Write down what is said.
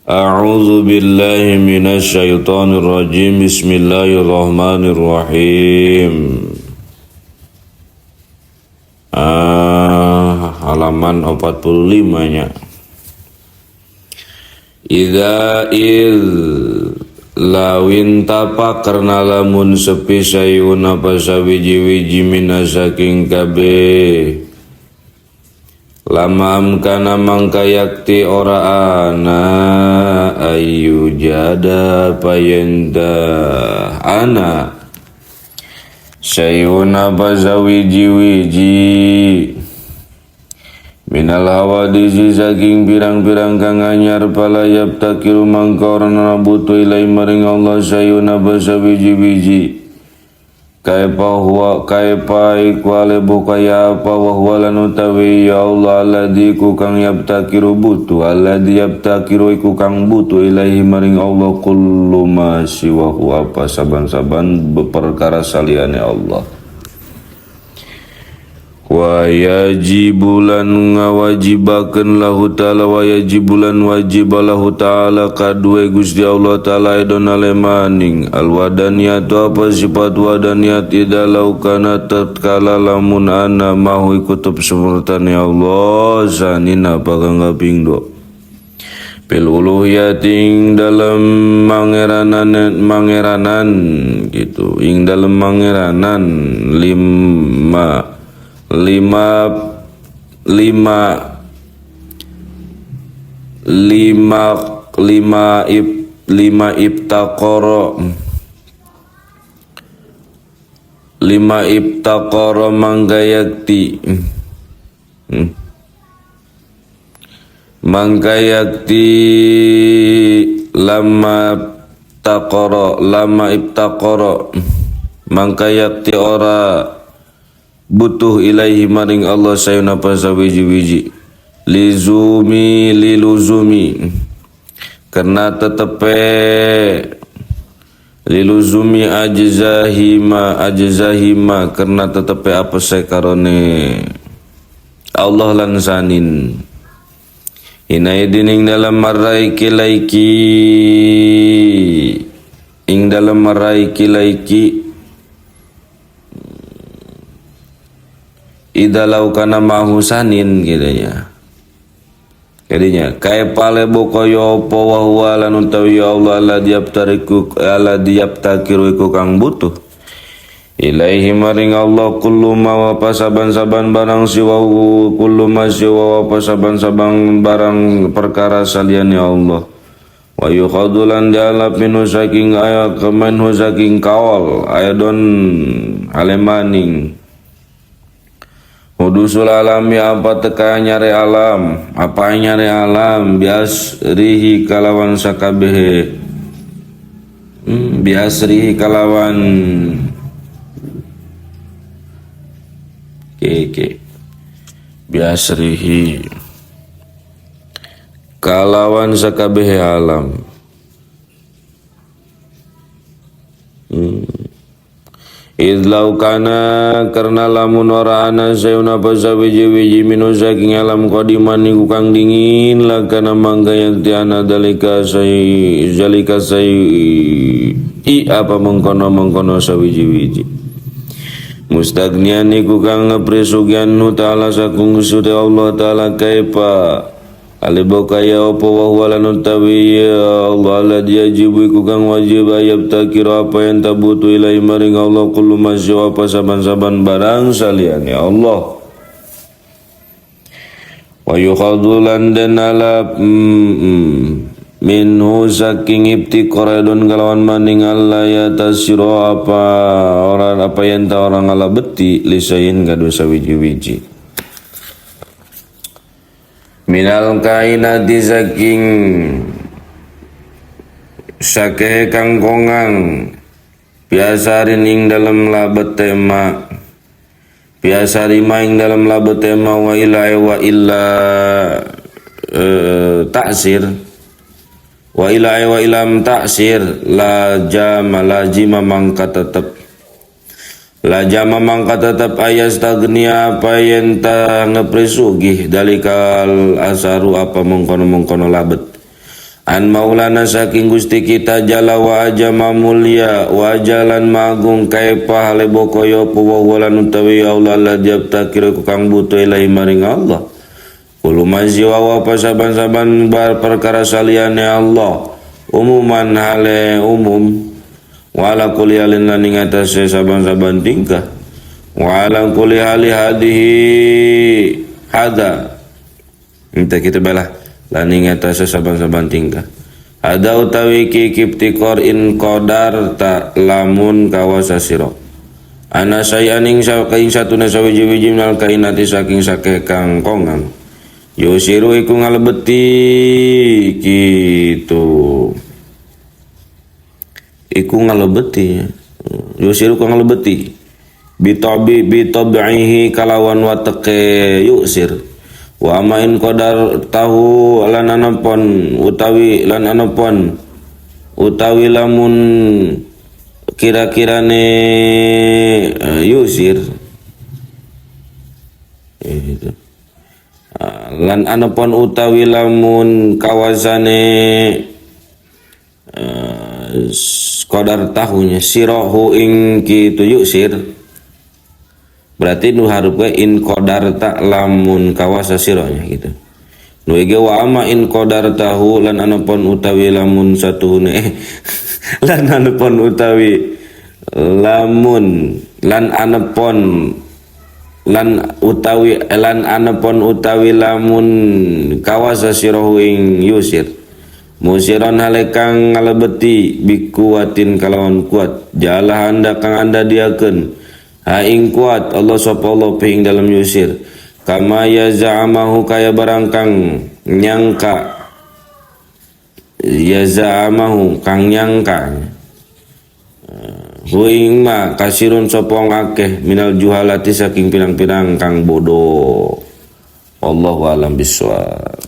A'udzu billahi minasyaitonir rajim. Bismillahirrahmanirrahim. Halaman 45-nya. Idza lawin tapak karena lamun sepi sayun apa sawiji-wiji minasaking kabeh lamam kana mangka yakti ora ana ayu jada payenda ana sayuna bazawiji-wiji minal hawadisi saking pirang-pirang kang anyar pala yabtakiru mangka ora butuh ilai maring Allah sayuna bazawiji-wiji kaipa ikwale bukaya apa wahwa lan utawi ya Allah alladzi ku kang yabtakiru butuh alladzi yabtakiru iku kang butuh ilahi maring Allah kullu ma siwa huwa apa saban-saban beperkara saliyane Allah wa yajibulan ngawajibakeun lahu ta'ala wa yajibulan wajibalahu ta'ala kadue Gusti Allah ta'ala edon alemaning alwadaniyatu apa sifat wadaniyat idalau kana tatkala lamun ana mahu ikutub semurtan ya Allah sanina pagangaping do pil uluhiyating dalam mangeranan gitu ing dalam mangeranan lima ibtaqara manggayakti lama ibtaqara mangkayakti ora butuh ilaihi maring Allah sayuna pasawiji-wiji liluzumi karena tetepe liluzumi ajzahima karena tetepe apa sekarone Allah lan sanin inaidin ing dalam marai kilaiki idalau kana mahusanin gitunya jadinya kaya pale bokoyo po wahwa lan utawi ya Allah ala diaptakiru iku kang butuh ilaihi maring Allah kullu ma wa saban-saban barang siwa kullu ma siwa wa saban-saban barang perkara saliyane Allah wa yukhadulan dialap minu saking aya kemenhu saking kawal ayadon alemaning hudusul alami apa teka nyari alam apa nyari alam biasrihi kalawan sakabehe biasrihi kalawan biasrihi kalawan sakabehe alam idlau kana karena lamun ora ana sayuna pasawiji-wiji minu saking alam qadiman niku kang dingin la kana mangga yakti ana dalika apa mengkono sawiji-wiji mustagnian niku kang ngepresugian nu ta'ala sakung Gusti Allah ta'ala kaipa alibokaya apa wahwalan utawi ya Allah la diajibu iku kang wajib ayabtakir apa yang tabutu ilai maring Allah kullu masya apa saban-saban barang saliyane Allah wa yukhadulan dan ala minhu saking ibtiqaradun kalawan maning Allah ya tasiro apa orang apa yang ta orang ala beti lisain kadu sawiji-wiji minal kainati saking sake kangkongang biasa rining dalam labet tema biasa rimaing dalam labet tema wa illa taksir wa ilam taksir lajima mangka tetep Lajama mangka tetap ayas tagnia apa yang ta ngepresugih dalikal asaru apa mengkono labet An maulana saking Gusti kita jala wa ajama mulia wa jalan magung kaipa hale bokoyo puwawalan utawi Allah la diaptakir ku kang butuh ilahi maring Allah. Ulu manzi wawa pasaban-saban bar perkara saliyane Allah umuman hale umum wala kuli halin laning atase saban-saban tingkah wala kuli hali hadihi hada minta kita belah laning atase saban-saban tingkah ada utawi kiptikor in qadar ta lamun kawasa sira ana sayaning saking satuna sawiji-wiji minal kainati saking sake kang kongang yusiru iku ngalebeti gitu iku ngalebeti yusiru ku ngalebeti bitabihi kalawan wateke yusir wa main qadar tahu lan anapon utawi lamun kira-kirane yusir itu lan anapon utawi lamun kawasane qadar tahunya sirahu ing kitu yusir berarti nu harupna in qadar ta lamun kawasa sirahnya gitu. Nu ge wa ama in qadar tahu lan anapun utawi lamun satuhune lan anapun utawi lamun lan anapun utawi lamun kawasa sirahu ing yusir musiran halekang ngalebeti bikuatin kalawan kuat jala anda kang anda diakeun haing kuat Allah sapa Allah ping dalam yusir kama yazamahu kaya barangkang nyangka yazamahu kang nyangka huing ma kasirun sopong akeh minal juhalati saking pirang-pirang kang bodoh. Allahu a'lam bishawab.